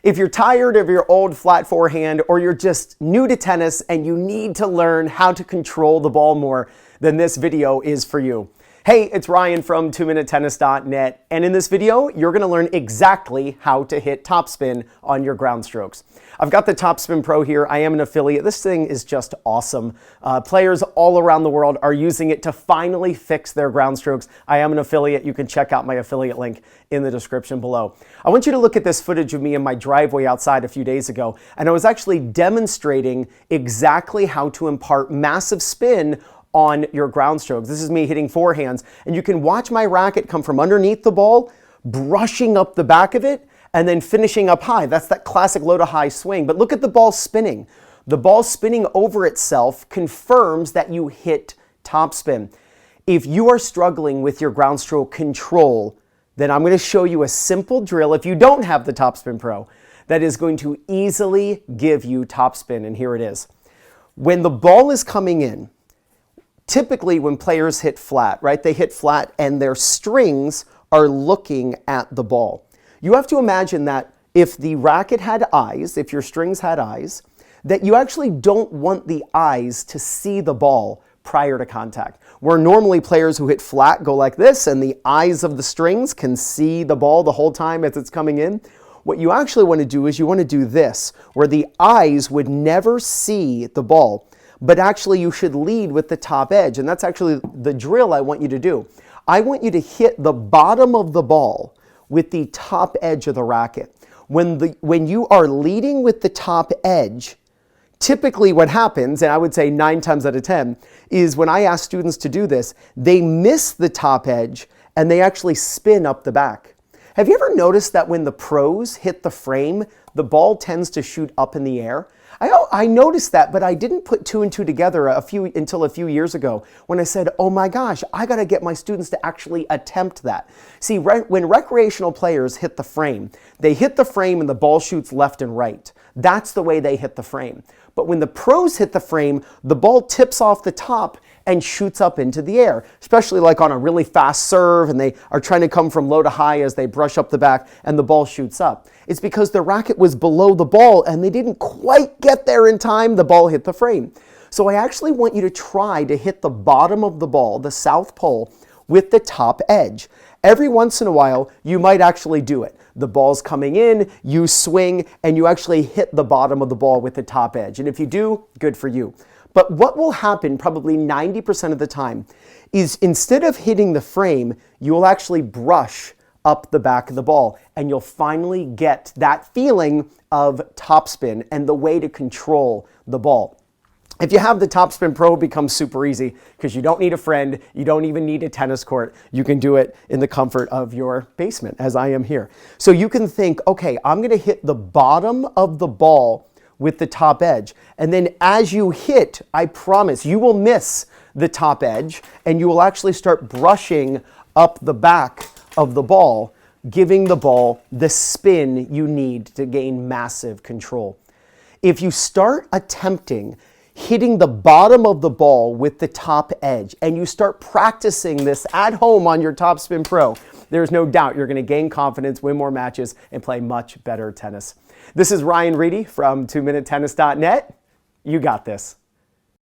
If you're tired of your old flat forehand, or you're just new to tennis and you need to learn how to control the ball more, then this video is for you. Hey, it's Ryan from 2minutetennis.net, and in this video, you're gonna learn exactly how to hit topspin on your ground strokes. I've got the Topspin Pro here. I am an affiliate. This thing is just awesome. Players all around the world are using it to finally fix their ground strokes. I am an affiliate. You can check out my affiliate link in the description below. I want you to look at this footage of me in my driveway outside a few days ago, and I was actually demonstrating exactly how to impart massive spin on your ground strokes. This is me hitting forehands, and you can watch my racket come from underneath the ball, brushing up the back of it, and then finishing up high. That's that classic low to high swing. But look at the ball spinning. The ball spinning over itself confirms that you hit topspin. If you are struggling with your ground stroke control, then I'm going to show you a simple drill, if you don't have the Topspin Pro, that is going to easily give you topspin, and here it is. When the ball is coming in, typically when players hit flat, right, they hit flat and their strings are looking at the ball. You have to imagine that if the racket had eyes, if your strings had eyes, that you actually don't want the eyes to see the ball prior to contact. Where normally players who hit flat go like this and the eyes of the strings can see the ball the whole time as it's coming in. What you actually want to do is you want to do this, where the eyes would never see the ball, but actually you should lead with the top edge. And that's actually the drill I want you to do. I want you to hit the bottom of the ball with the top edge of the racket. When you are leading with the top edge, typically what happens, and I would say 9 times out of 10, is when I ask students to do this, they miss the top edge and they actually spin up the back. Have you ever noticed that when the pros hit the frame, the ball tends to shoot up in the air? I noticed that, but I didn't put 2 and 2 together until a few years ago when I said, oh my gosh, I got to get my students to actually attempt that. See, when recreational players hit the frame, they hit the frame and the ball shoots left and right. That's the way they hit the frame. But when the pros hit the frame, the ball tips off the top and shoots up into the air, especially like on a really fast serve and they are trying to come from low to high as they brush up the back and the ball shoots up. It's because the racket was below the ball and they didn't quite get there in time, the ball hit the frame. So I actually want you to try to hit the bottom of the ball, the south pole, with the top edge. Every once in a while, you might actually do it. The ball's coming in, you swing, and you actually hit the bottom of the ball with the top edge. And if you do, good for you. But what will happen probably 90% of the time is instead of hitting the frame, you will actually brush up the back of the ball, and you'll finally get that feeling of topspin and the way to control the ball. If you have the Topspin Pro, it becomes super easy because you don't need a friend, you don't even need a tennis court. You can do it in the comfort of your basement, as I am here. So you can think, okay, I'm going to hit the bottom of the ball with the top edge. And then as you hit, I promise you will miss the top edge and you will actually start brushing up the back of the ball, giving the ball the spin you need to gain massive control. If you start attempting hitting the bottom of the ball with the top edge and you start practicing this at home on your Topspin Pro, there's no doubt you're going to gain confidence, win more matches, and play much better tennis. This is Ryan Reedy from 2minutetennis.net. You got this.